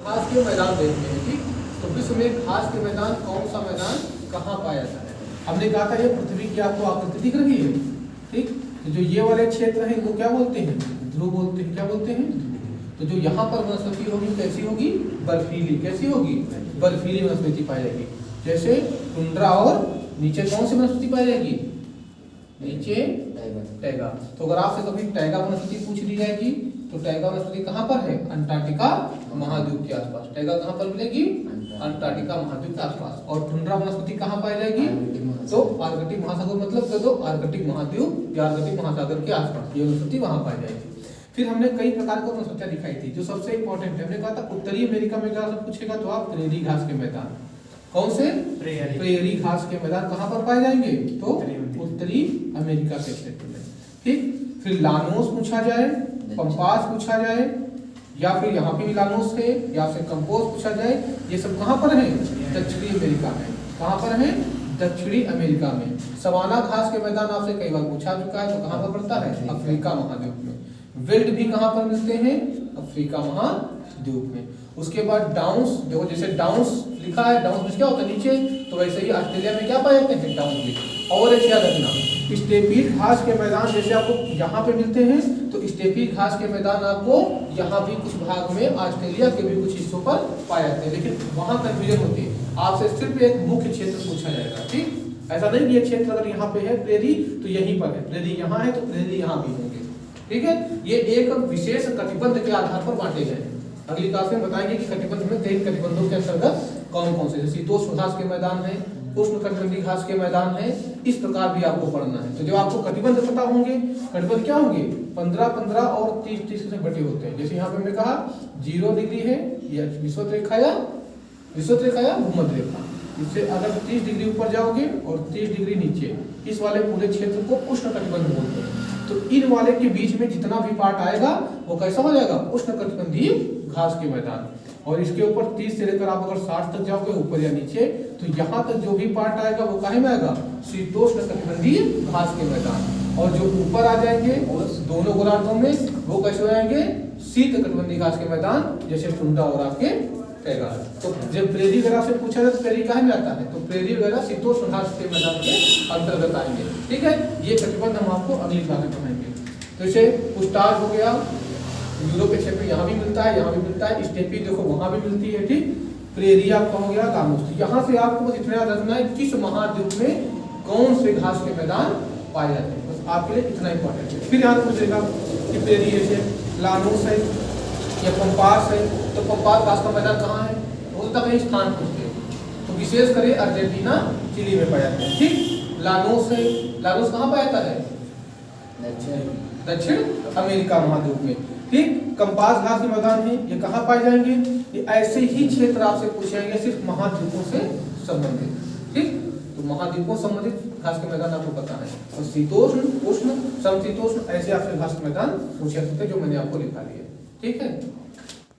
घास के मैदान देखते हैं। ठीक, तो विश्व में घास के मैदान कौन सा मैदान कहाँ पाया जाता है? हमने कहा था ये पृथ्वी की आपको आकृति दिख रही है। ठीक, तो जो ये वाले क्षेत्र हैं इनको क्या बोलते हैं? ध्रुव बोलते हैं। क्या बोलते हैं? तो जो यहाँ पर वनस्पति होगी कैसी होगी? बर्फीली। कैसी होगी? बर्फीली वनस्पति पाई जाएगी। जैसे टुंड्रा और नीचे कौन सी वनस्पति पाई जाएगी? नीचे टैगा। तो अगर आपसे कभी टैगा वनस्पति पूछ ली जाएगी तो टैगा वनस्पति कहाँ पर है? अंटार्कटिका महाद्वीप के आसपास। टैगा कहाँ पर मिलेगी? अंटार्कटिका महाद्वीप के आसपास। और टुंड्रा वनस्पति कहाँ पाई जाएगी? तो आर्कटिक महासागर मतलब कर दो आर्कटिक महाद्वीप या आर्कटिक महासागर के आसपास ये वनस्पति वहाँ पाई जाएगी। फिर हमने कई प्रकार की वनस्पतियाँ दिखाई थी। जो सबसे इंपॉर्टेंट है हमने कहा था उत्तरी अमेरिका में अगर पूछेगा तो आप प्रेरी घास के मैदान। कौन से? प्रेरी घास के मैदान कहाँ पर पाए जाएंगे? तो उत्तरी अमेरिका के क्षेत्र में। ठीक, फिर लानोस पूछा जाए, पंपास पूछा जाए, या फिर यहाँ पे भी लानोस है, या फिर कंपोज पूछा जाए। ये सब कहाँ पर है? दक्षिणी अमेरिका में। कहाँ पर है? दक्षिणी अमेरिका में। सवाना घास के मैदान आपसे कई बार पूछा चुका है, तो कहाँ पर पड़ता है? अफ्रीका महाद्वीप में। विल्ड भी कहाँ पर मिलते हैं? अफ्रीका महाद्वीप में। उसके बाद डाउन्स, देखो जैसे डाउन्स लिखा है, डाउन्स में क्या होता है? नीचे। तो वैसे ही ऑस्ट्रेलिया में क्या पाए जाते हैं? डाउन्स भी। और एक याद रखना, स्टेपीड घास के मैदान जैसे आपको यहाँ पे मिलते हैं, तो स्टेपीड घास के मैदान आपको यहाँ भी कुछ भाग में ऑस्ट्रेलिया के भी कुछ हिस्सों पर पाए जाते हैं, लेकिन वहाँ कंफ्यूजन होती है। आपसे सिर्फ एक मुख्य क्षेत्र पूछा जाएगा। ठीक, ऐसा नहीं कि ये क्षेत्र अगर यहाँ पे है प्रेरी तो यहीं पर है, प्रेरी यहाँ है तो प्रेरी यहाँ भी होंगे। ठीक है, ये एक विशेष कटिबंध के आधार पर बांटे गए हैं। अगली क्लास में बताएंगे कि कटिबंध में 3 कटिबंधों के अंतर्गत कौन कौन से, जैसे शीतोष्ण घास के मैदान है, उष्ण कटिबंधीय घास के मैदान है, इस प्रकार भी आपको पढ़ना है। तो जब आपको कटिबंध पता होंगे, कटिबंध क्या होंगे? 15-15 और 30-30 से बटे होते हैं। जैसे यहाँ पे हमने कहा 0 डिग्री है या विषुवत रेखा या भूमध्य रेखा। इससे अगर 30 डिग्री ऊपर जाओगे और 30 डिग्री नीचे, इस वाले पूरे क्षेत्र को उष्ण कटिबंध बोलते हैं। तो इन वाले के बीच में जितना भी पार्ट आएगा वो कैसा हो जाएगा? उष्ण कटिबंधीय घास के मैदान। और इसके ऊपर 30 से लेकर आप अगर 60 तक जाओगे ऊपर या नीचे, तो यहाँ तक जो भी पार्ट आएगा वो काहे में आएगा? शीतोष्ण कटिबंधीय घास के मैदान। और जो ऊपर आ जाएंगे दोनों गोलार्धों में वो कैसे हो जाएंगे? शीत कटिबंधीय घास के मैदान, जैसे टुंड्रा और आपके टैगा। तो जब प्रेरी वगैरह से पूछा जाए तो प्रेरी काहे में आता है? तो प्रेरी वगैरह शीतोष्ण घास के मैदान के अंतर्गत आएंगे। ठीक है, ये कटिबंध हम आपको अगली क्लास में पढ़ाएंगे। तो इसे पुष्टार्ज हो गया, यूरोप के क्षेत्र में यहाँ भी मिलता है, यहाँ भी मिलता है। स्टेपी देखो वहाँ भी मिलती है। ठीक, प्रेरी आपका हो गया, लानोस। यहाँ से आपको बस इतना याद रखना है किस महाद्वीप में कौन से घास के मैदान पाए जाते हैं, बस आपके लिए इतना इंपॉर्टेंट है। फिर यहाँ पूछेगा कि प्रेरी है, लानोस है या पंपास है, तो पंपास घास का मैदान कहाँ है? बोलता कहीं स्थान पूछते हैं, तो विशेष करे अर्जेंटीना चिली में पाया जाता है। ठीक, लानोस है, लानोस कहाँ पाया जाता है? दक्षिण अमेरिका महाद्वीप में। ठीक, कंपास घास के मैदान है, ये कहाँ पाए जाएंगे? ये ऐसे ही क्षेत्र आपसे पूछे जाएंगे सिर्फ महाद्वीपों से संबंधित। ठीक, तो महाद्वीपों संबंधित घास के मैदान आपको पता है। और शीतोष्ण, उष्ण, समशीतोष्ण ऐसे आपसे घास के मैदान पूछे जाते हैं जो मैंने आपको लिखा दिया। ठीक है।